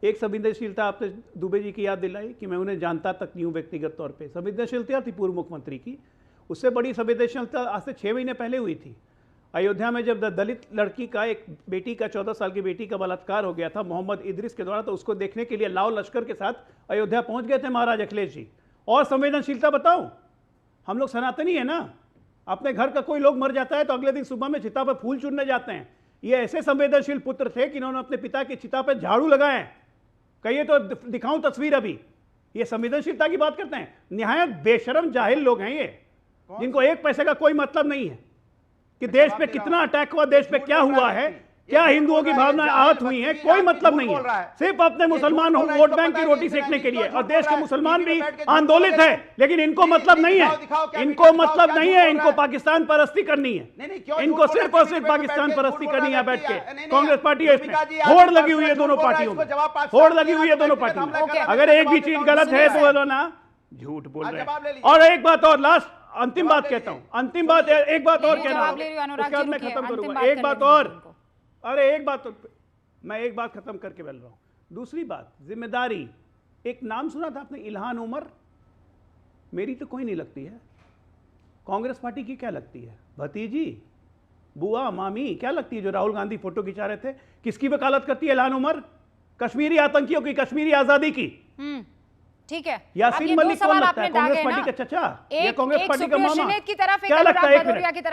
एक संवेदनशीलता आपने दुबे जी की याद दिलाई कि मैं उन्हें जानता तक नहीं हूं व्यक्तिगत तौर पे। संवेदनशीलता थी पूर्व मुख्यमंत्री की। उससे बड़ी संवेदनशीलता आज से 6 महीने पहले हुई थी। अयोध्या में जब दलित लड़की का, एक बेटी का, 14 साल की बेटी का बलात्कार हो गया था मोहम्मद इदरिस के द्वारा, तो उसको देखने के लिए लाव लश्कर के साथ अयोध्या पहुंच गए थे महाराज अखिलेश जी। और संवेदनशीलता बताओ, हम लोग सनातनी है ना, अपने घर का कोई लोग मर जाता है तो अगले दिन सुबह में चिता पर फूल चुनने जाते हैं। ये ऐसे संवेदनशील पुत्र थे कि इन्होंने अपने पिता की चिता पर झाड़ू लगाए। कहिए तो दिखाऊं तस्वीर अभी। ये संवेदनशीलता की बात करते हैं। निहायत बेशरम जाहिल लोग हैं ये, जिनको एक पैसे का कोई मतलब नहीं है कि देश पे कितना अटैक हुआ, देश पे क्या हुआ है, क्या हिंदुओं की भावनाएं आहत हुई हैं, कोई मतलब नहीं है। सिर्फ अपने मुसलमान वोट बैंक की रोटी सेकने के लिए। और देश के मुसलमान भी आंदोलित है, लेकिन इनको मतलब नहीं है, इनको मतलब नहीं है, इनको पाकिस्तान परस्ती करनी है, इनको सिर्फ और सिर्फ पाकिस्तान परस्ती करनी है बैठ के। कांग्रेस पार्टी है, होड़ लगी हुई है दोनों पार्टियों में, होड़ लगी हुई है दोनों पार्टियों में। अगर एक भी चीज गलत है तो बोलो ना, झूठ बोल रहे हैं। और एक बात और, लास्ट अंतिम बात कहता हूं, अंतिम बात, एक बात और कहना है, उसके बाद मैं खत्म करूंगा। एक बात और, अरे एक बात तो, मैं एक बात खत्म करके बोल रहा हूं। दूसरी बात, जिम्मेदारी। एक नाम सुना था आपने, इल्हान उमर। मेरी तो कोई नहीं लगती है, कांग्रेस पार्टी की क्या लगती है? भतीजी, बुआ, मामी क्या लगती है जो राहुल गांधी फोटो खिंचा रहे थे? किसकी वकालत करती है इल्हान उमर? कश्मीरी आतंकियों की, कश्मीरी आजादी की। ठीक है, यासीन मलिक कौन लगता है? कांग्रेस पार्टी का चचा या कांग्रेस पार्टी का मामा? की तरफ क्या लगता है?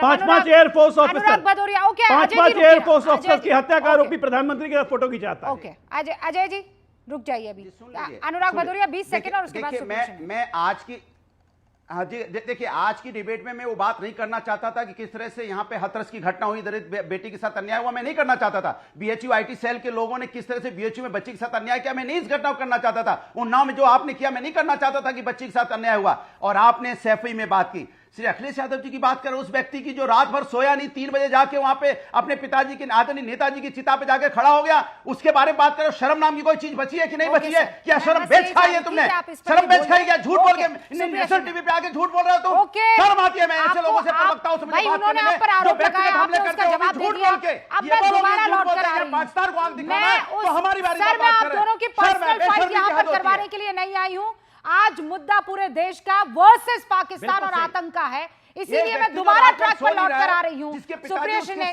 5-5 एयरफोर्स ऑफिसर, 5-5 एयरफोर्स ऑफिसर की हत्या का आरोपी प्रधानमंत्री के साथ फोटो खिंचाता है। ओके, अजय जी रुक जाइए अभी। अनुराग भदौरिया 20 सेकंड और उसके बाद मैं आज की, हाँ जी देखिए, आज की डिबेट में मैं वो बात नहीं करना चाहता था कि किस तरह से यहाँ पे हथरस की घटना हुई, दलित बेटी के साथ अन्याय हुआ, मैं नहीं करना चाहता था। बीएचयू आईटी सेल के लोगों ने किस तरह से बीएचयू में बच्ची के साथ अन्याय किया, मैं नहीं इस घटना को करना चाहता था। उन्नाव में जो आपने किया, मैं नहीं करना चाहता था कि बच्ची के साथ अन्याय हुआ। और आपने सैफई में बात की, श्री अखिलेश यादव जी की बात कर, उस व्यक्ति की जो रात भर सोया नहीं, 3 बजे जाके वहां पे अपने पिताजी के, आदरणीय नेताजी की चिता पे जाके खड़ा हो गया, उसके बारे में बात करो। शर्म नाम की कोई चीज बची है कि नहीं बची है? क्या शर्म बेच खाई है तुमने? शर्म बेच खाई क्या? झूठ बोल के नेशनल टीवी पे आके झूठ बोल रहे हो तुम? शर्म आती है? मैं ऐसे लोगों से प्रवक्ताओं से मुझे बात करने में, जो व्यक्तिगत हमले करते हैं झूठ बोल के, ये दोबारा लौट कर आ रही हूं। पाकिस्तान को आग दिखाना है तो हमारी बारी में बात करें। दोनों की पर्सनल फाइट यहां पर करवाने के लिए नहीं आई हूं। आज मुद्दा पूरे देश का वर्सेस पाकिस्तान और आतंक का है, इसीलिए मैं दोबारा ट्रैक पर लौट कर आ रही हूं। सुप्रिया शिंदे,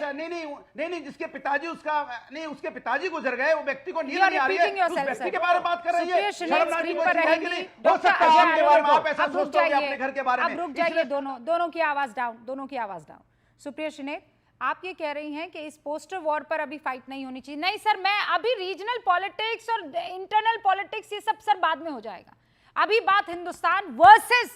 नहीं, जिसके पिताजी उसके पिताजी गुजर गए, वो व्यक्ति को नींद नहीं आ रही है, उस व्यक्ति के बारे में बात कर रही है। शर्म नाम की कोई चीज है कि नहीं? हो सकता है आपके बारे में आप ऐसा सोचते हो अपने घर के बारे में। अब रुक जाइए, दोनों की आवाज डाउन। सुप्रिया शिंदे, आप ये कह रही हैं कि इस पोस्टर वॉर पर अभी फाइट नहीं होनी चाहिए। नहीं सर, मैं अभी रीजनल पॉलिटिक्स और इंटरनल पॉलिटिक्स ये सब सर बाद में हो जाएगा। अभी बात हिंदुस्तान वर्सेस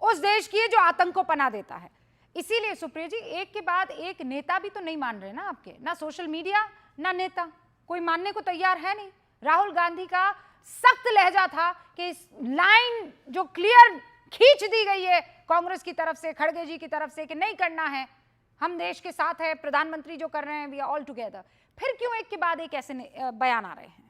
उस देश की है जो आतंक को पनाह देता है। इसीलिए सुप्रिया जी, एक के बाद एक नेता भी तो नहीं मान रहे ना आपके, ना सोशल मीडिया ना नेता, कोई मानने को तैयार है नहीं। राहुल गांधी का सख्त लहजा था कि इस लाइन जो क्लियर खींच दी गई है कांग्रेस की तरफ से, खड़गे जी की तरफ से, कि नहीं करना है, हम देश के साथ है, प्रधानमंत्री जो कर रहे हैं वी आर ऑल टुगेदर। फिर क्यों एक के बाद एक ऐसे बयान आ रहे हैं?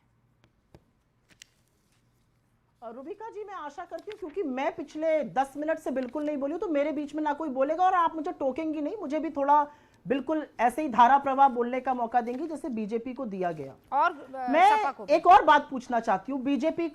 रुबिका जी, मैं आशा करती हूँ, क्योंकि मैं पिछले 10 मिनट से बिल्कुल नहीं बोली हूँ, तो मेरे बीच में ना कोई बोलेगा और आप मुझे टोकेंगी नहीं, मुझे भी थोड़ा बिल्कुल ऐसे ही धारा प्रवाह बोलने का मौका देंगी जैसे बीजेपी को दिया गया। और मैं एक और बात पूछना चाहती हूँ, बीजेपी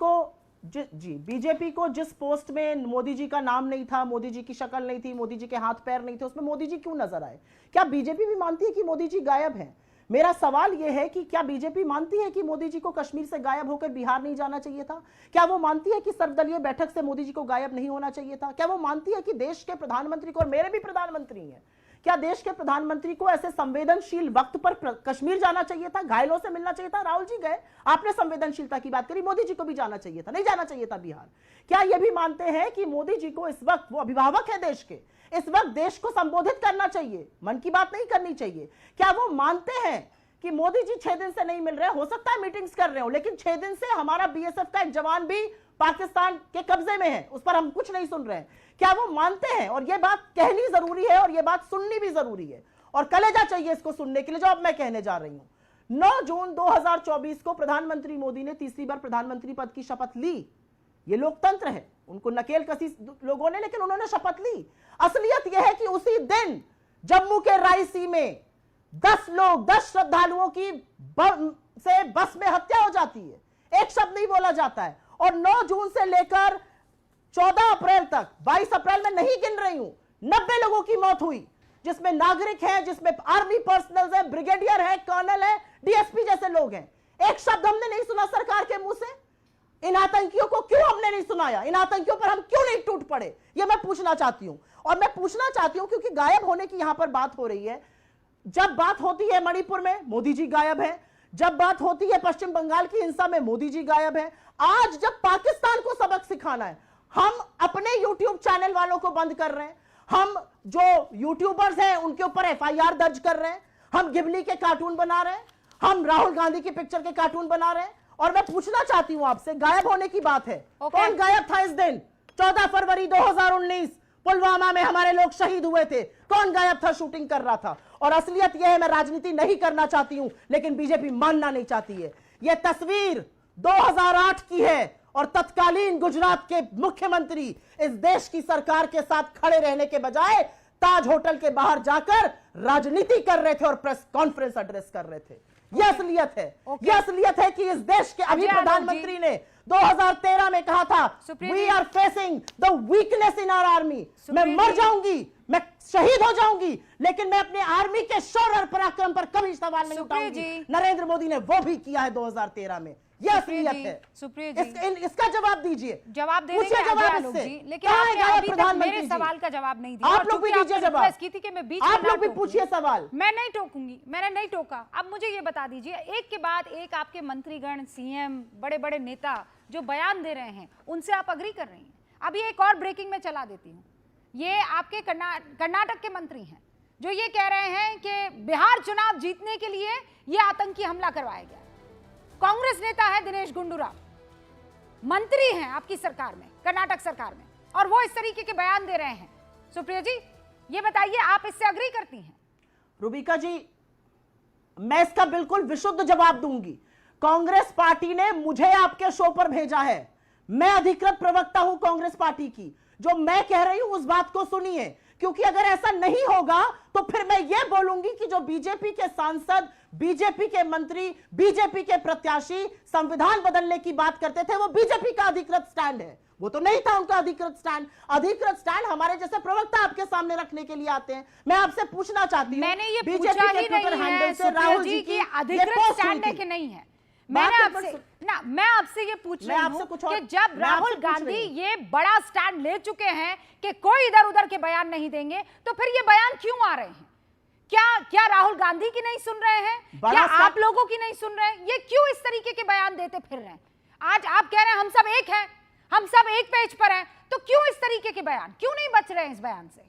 को जिस पोस्ट में मोदी जी का नाम नहीं था, मोदी जी की शक्ल नहीं थी, मोदी जी के हाथ पैर नहीं थे, उसमें मोदी जी क्यों नजर आए? क्या बीजेपी भी मानती है कि मोदी जी गायब हैं? मेरा सवाल यह है कि क्या बीजेपी मानती है कि मोदी जी को कश्मीर से गायब होकर बिहार नहीं जाना चाहिए था? क्या वो मानती है कि सर्वदलीय बैठक से मोदी जी को गायब नहीं होना चाहिए था? क्या वो मानती है कि देश के प्रधानमंत्री को, और मेरे भी प्रधानमंत्री हैं, क्या देश के प्रधानमंत्री को ऐसे संवेदनशील वक्त पर कश्मीर जाना चाहिए था, घायलों से मिलना चाहिए था? राहुल जी गए, आपने संवेदनशीलता की बात करी, मोदी जी को भी जाना चाहिए था, नहीं जाना चाहिए था बिहार? क्या ये भी मानते हैं कि मोदी जी को इस वक्त, वो अभिभावक है देश के, इस वक्त देश को संबोधित करना चाहिए, मन की बात नहीं करनी चाहिए? क्या वो मानते हैं कि मोदी जी 6 दिन से नहीं मिल रहे, हो सकता है मीटिंग्स कर रहे हो, लेकिन 6 दिन से हमारा बीएसएफ का एक जवान भी पाकिस्तान के कब्जे में है, उस पर हम कुछ नहीं सुन रहे हैं? क्या वो मानते हैं? और ये बात कहनी जरूरी है और ये बात सुननी भी जरूरी है, और कलेजा चाहिए इसको सुनने के लिए जो अब मैं कहने जा रही हूं। 9 जून 2024 को प्रधानमंत्री मोदी ने तीसरी बार प्रधानमंत्री पद की शपथ ली। ये लोकतंत्र है, उनको नकेल कसी लोगों ने, लेकिन उन्होंने शपथ ली। असलियत यह है कि उसी दिन जम्मू के रायसी में 10 श्रद्धालुओं की बस में हत्या हो जाती है, एक शब्द नहीं बोला जाता है। और 9 जून से लेकर 14 अप्रैल तक, 22 अप्रैल में नहीं गिन रही हूं, 90 लोगों की मौत हुई, जिसमें नागरिक हैं, जिसमें आर्मी पर्सनल है, ब्रिगेडियर है, कर्नल है, डीएसपी जैसे लोग हैं। एक शब्द हमने नहीं सुना सरकार के मुंह से। इन आतंकियों को क्यों हमने नहीं सुनाया, इन आतंकियों पर हम क्यों नहीं टूट पड़े, यह मैं पूछना चाहती हूं। और मैं पूछना चाहती हूं क्योंकि गायब होने की यहां पर बात हो रही है। जब बात होती है मणिपुर में, मोदी जी गायब है। जब बात होती है पश्चिम बंगाल की हिंसा में, मोदी जी गायब है। आज जब पाकिस्तान को सबक सिखाना है, हम अपने यूट्यूब चैनल वालों को बंद कर रहे हैं, हम जो यूट्यूबर्स हैं उनके ऊपर एफआईआर दर्ज कर रहे हैं, हम गिबली के कार्टून बना रहे हैं, हम राहुल गांधी की पिक्चर के कार्टून बना रहे हैं। और मैं पूछना चाहती हूं आपसे, गायब होने की बात है, कौन गायब था इस दिन? 14 फरवरी 2019 पुलवामा में हमारे लोग शहीद हुए थे, कौन गायब था, शूटिंग कर रहा था? और असलियत यह है, मैं राजनीति नहीं करना चाहती हूं, लेकिन बीजेपी मानना नहीं चाहती है। यह तस्वीर 2008 की है और तत्कालीन गुजरात के मुख्यमंत्री इस देश की सरकार के साथ खड़े रहने के बजाय ताज होटल के बाहर जाकर राजनीति कर रहे थे और प्रेस कॉन्फ्रेंस एड्रेस कर रहे थे। यह असलियत है। यह असलियत है कि इस देश के अभी प्रधानमंत्री ने 2013 में कहा था, we are facing the weakness in our army. मैं मर जाऊंगी, मैं शहीद हो जाऊंगी, लेकिन मैं अपने आर्मी के शौर्य और पराक्रम पर कभी सवाल नहीं उठाऊंगी। नरेंद्र मोदी ने वो भी किया है 2013 में। यह असलियत है। सुप्रिया जी, इसका जवाब दीजिए। जवाब दे देंगे जवाब लोग इससे। जी, लेकिन आपने अभी तक मेरे सवाल का जवाब नहीं दिया। आप लोग भी दीजिए जवाब। आप लोग भी पूछिए सवाल। मैं नहीं टोकूंगी, मैंने नहीं टोका। अब मुझे ये बता दीजिए, एक के बाद एक आपके मंत्रीगण, सीएम, बड़े बड़े नेता जो बयान दे रहे हैं, उनसे आप अग्री कर रही हैं। अभी एक और ब्रेकिंग में चला देती हूँ। ये आपके कर्नाटक के मंत्री हैं जो ये कह रहे हैं कि बिहार चुनाव जीतने के लिए ये आतंकी हमला करवाया गया। कांग्रेस नेता है दिनेश गुंडूराव, मंत्री हैं आपकी सरकार में, कर्नाटक सरकार में, और वो इस तरीके के बयान दे रहे हैं। सुप्रिया जी, ये बताइए, आप इससे अग्री करती हैं? रूबिका जी, मैं इसका बिल्कुल विशुद्ध जवाब दूंगी। कांग्रेस पार्टी ने मुझे आपके शो पर भेजा है, मैं अधिकृत प्रवक्ता हूं कांग्रेस पार्टी की। जो मैं कह रही हूं उस बात को सुनिए, क्योंकि अगर ऐसा नहीं होगा तो फिर मैं यह बोलूंगी कि जो बीजेपी के सांसद, बीजेपी के मंत्री, बीजेपी के प्रत्याशी संविधान बदलने की बात करते थे, वो बीजेपी का अधिकृत स्टैंड है। वो तो नहीं था उनका अधिकृत स्टैंड। अधिकृत स्टैंड हमारे जैसे प्रवक्ता आपके सामने रखने के लिए आते हैं। मैं आपसे पूछना चाहती हूँ, मैंने ये बीजेपी पूछा के ही ट्विटर नहीं हैंडल है से राहुल जी की अधिकृत स्टैंड है कि नहीं है। मैंने आपसे मैं आपसे ये पूछ रही हूं कि जब राहुल गांधी ये बड़ा स्टैंड ले चुके हैं कि कोई इधर उधर के बयान नहीं देंगे, तो फिर ये बयान क्यों आ रहे हैं? क्या राहुल गांधी की नहीं सुन रहे हैं? क्या आप लोगों की नहीं सुन रहे हैं? ये क्यों इस तरीके के बयान देते फिर रहे हैं? आज आप कह रहे हैं हम सब एक हैं, हम सब एक पेज पर हैं, तो क्यों इस तरीके के बयान, क्यों नहीं बच रहे हैं इस बयान से?